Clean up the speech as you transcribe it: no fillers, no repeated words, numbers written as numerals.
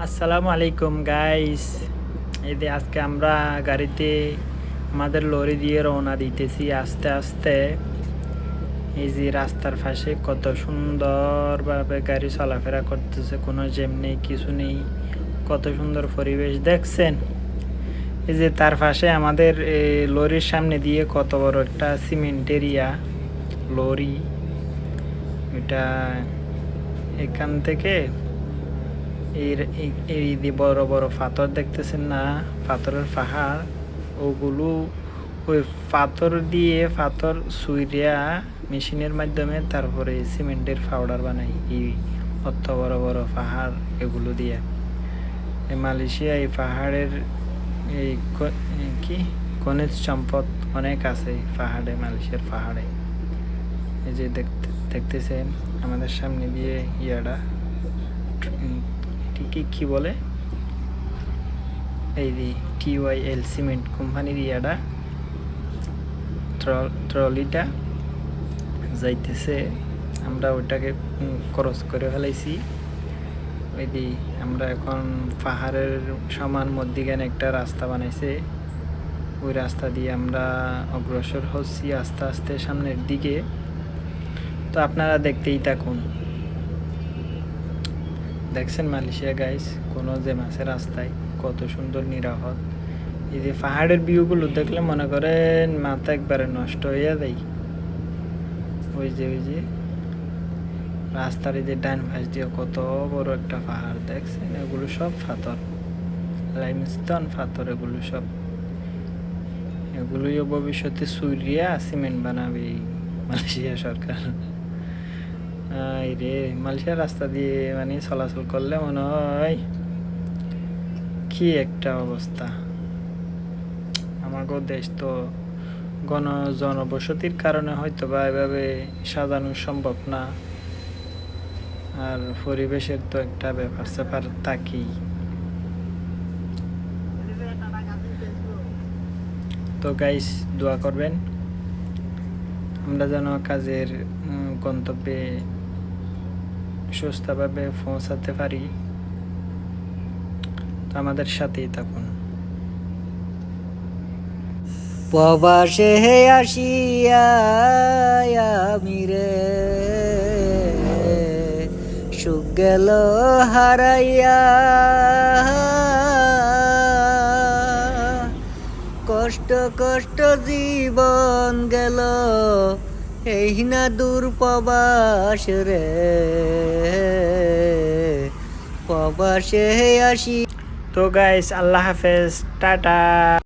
আসসালামু আলাইকুম গাইস। এই যে আজকে আমরা গাড়িতে আমাদের লরি দিয়ে রওনা দিতেছি আস্তে আস্তে। এই যে রাস্তার পাশে কত সুন্দরভাবে গাড়ি চলাফেরা করতেছে, কোনো জ্যাম নেই, কিছু নেই। কত সুন্দর পরিবেশ দেখছেন। এই যে তার পাশে আমাদের লরির সামনে দিয়ে কত বড় একটা সিমেন্টের লরি। এটা এখান থেকে এই যে বড় বড় পাথর দেখতেছেন না, পাথরের পাহাড়, ওগুলো ওই পাথর সুইরিয়া মেশিনের মাধ্যমে তারপরে সিমেন্টের পাউডার বানাই। এই অত বড় বড় পাহাড় এগুলো দিয়ে এই মালয়েশিয়া, এই পাহাড়ের এই কি খনিজ সম্পদ অনেক আছে পাহাড়ে, মালয়েশিয়ার পাহাড়ে। এই যে দেখতেছেন আমাদের সামনে দিয়ে কি বলে, এই যে TYL সিমেন্ট কোম্পানির ট্রলিটা যাইতেছে। আমরা ওইটাকে ক্রস করে ফেলাইছি। ওই যে আমরা এখন পাহাড়ের সমান মধ্যিখানে একটা রাস্তা বানাইছে, ওই রাস্তা দিয়ে আমরা অগ্রসর হচ্ছি আস্তে আস্তে সামনের দিকে। তো আপনারা দেখতেই থাকুন। দেখছেন মালয়েশিয়া গাইস, কোনো জ্যাম আছে রাস্তায়, কত সুন্দর নিরাপদ। এই যে পাহাড়ের ভিউগুলো দেখলে মনে করেন মাথা একবারে নষ্ট হইয়া যায়। ওই যে রাস্তার এই যে ডান পাশ দিয়ে কত বড় একটা পাহাড় দেখছেন, এগুলো সব পাথর, লাইমস্টোন পাথর, এগুলো সব। এগুলোই ভবিষ্যতে সুইরিয়া সিমেন্ট বানাবে মালয়েশিয়া সরকার। এই রে, মালয়েশিয়ার রাস্তা দিয়ে মানে চলাচল করলে মনে হয় কি একটা অবস্থা। আমাদের দেশ তো জনবসতির কারণে হয়তো বা এভাবে সাজানো সম্ভব না, আর পরিবেশের তো একটা ব্যাপার স্যাপার থাকেই। তো গাইস, দোয়া করবেন আমরা যেন কাজের গন্তব্যে সুস্থভাবে পৌঁছাতে পারি। তো আমাদের সাথেই থাকুন। প্রবাসে আসিয়া আমি রে সুখ গেল হারাইয়া, কষ্ট কষ্ট জীবন গেল এই না দূর প্রবাস রে, প্রবাসে আসি। তো গাইস, আল্লাহ হাফেজ, টাটা।